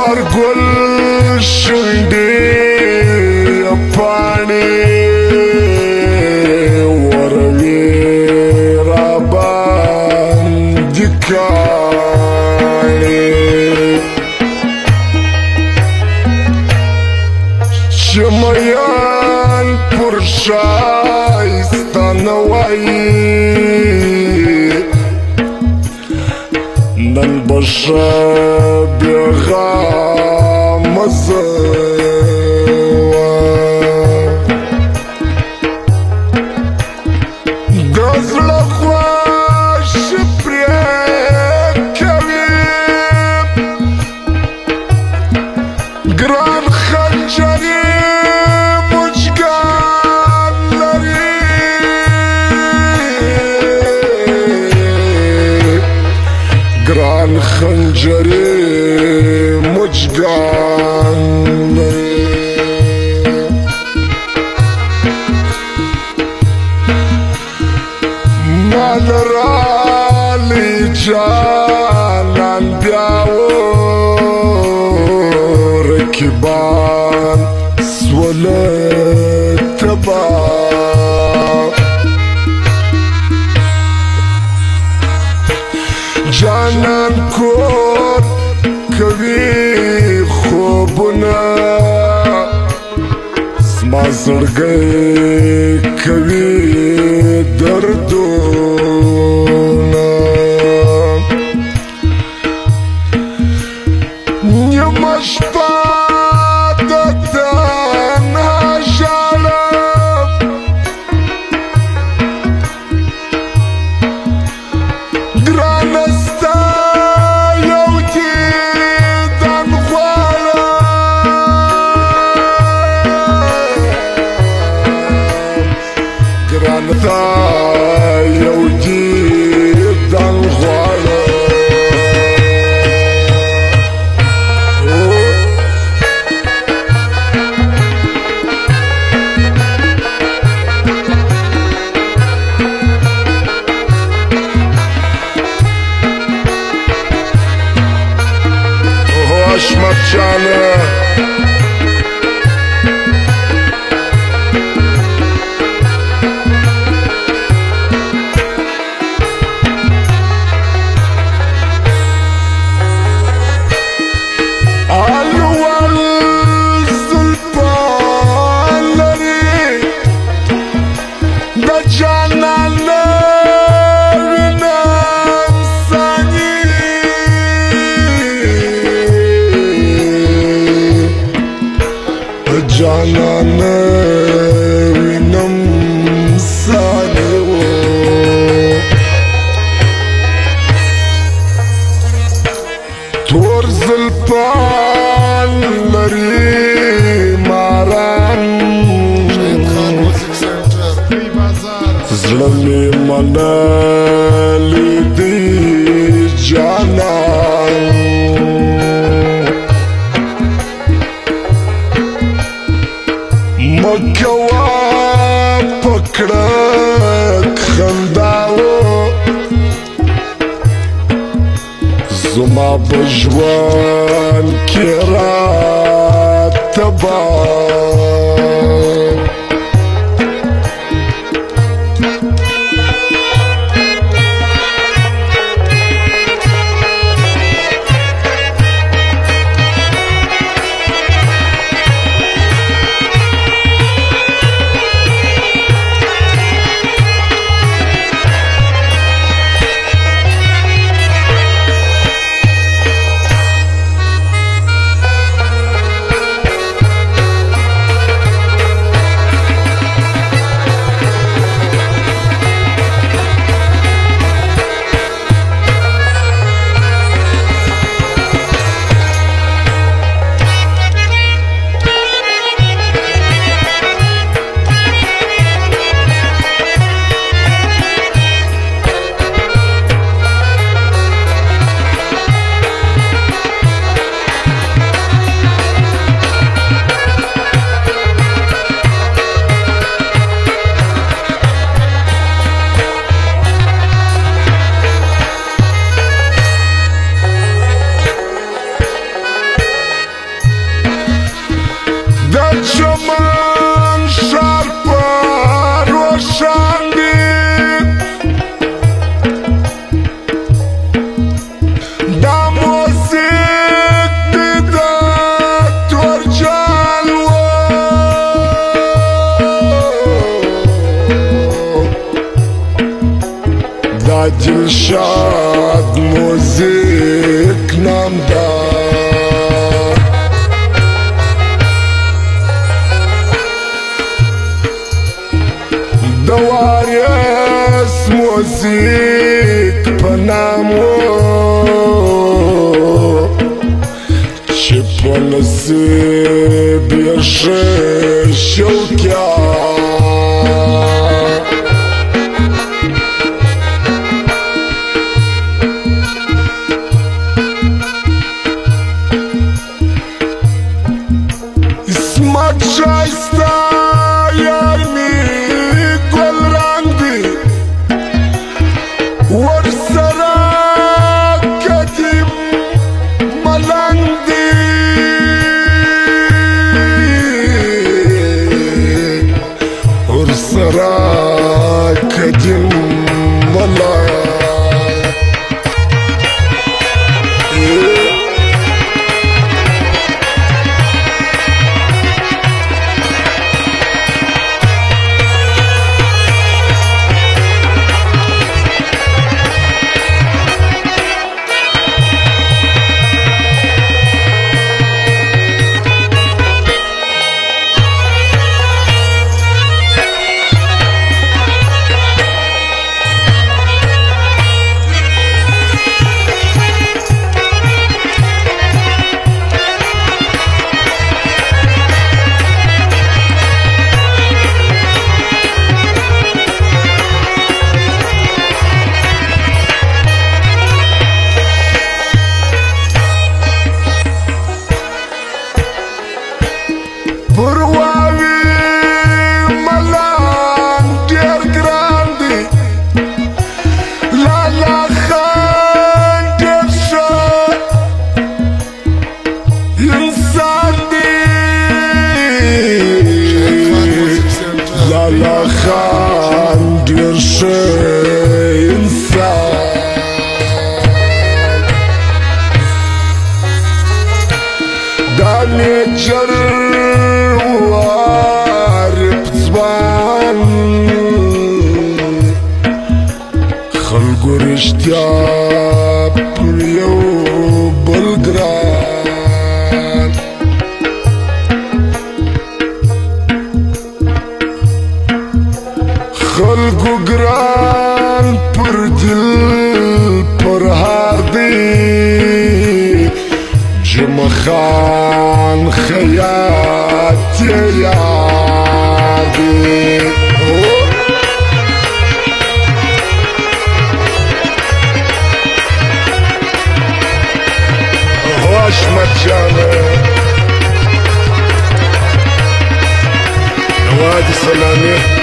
انوار گل شنډې پاڼې وروي را باندې کاڼې چې میان پر شایسته نه وایي نن بشه بېغامه زه د زړه خوښي پرې کوي ګران خنجر یې مچګان لري ګران خنجر یې مچګان لري مال رالی جانان بیاو رکبان سوله تبا جانان کور کوي خوبونه زما زړګی کوي دردونه نیمه شپه د تنها ژړم ګرانه ستا یو دیدن غواړم ګرانه ستا یو دیدن غواړم Haşmet canı Alval sultanları da cananı جانانه وینم ساده تور زلفان لري ماران زړه مې منلی دی جانان مکوا پکړه خنداو زما په ژوند کې راته به فرشاد موزیک نامدار دواریس موزیک پنامو چی پنسی بیشه شوکیا اسمت شایسته یعنی گل رنگی ورسره کدیم ملنگ دی ورسره کدیم ملنگ Purwawi malam dear grandi Lala Khan dear shah insandi Lala Khan dear shah insan Daniel خلقو رشتیا پر یو بل گران خلقو گران پر دل پر هار دی جمع خان خیات یادی احمد جانه نوادي سلامي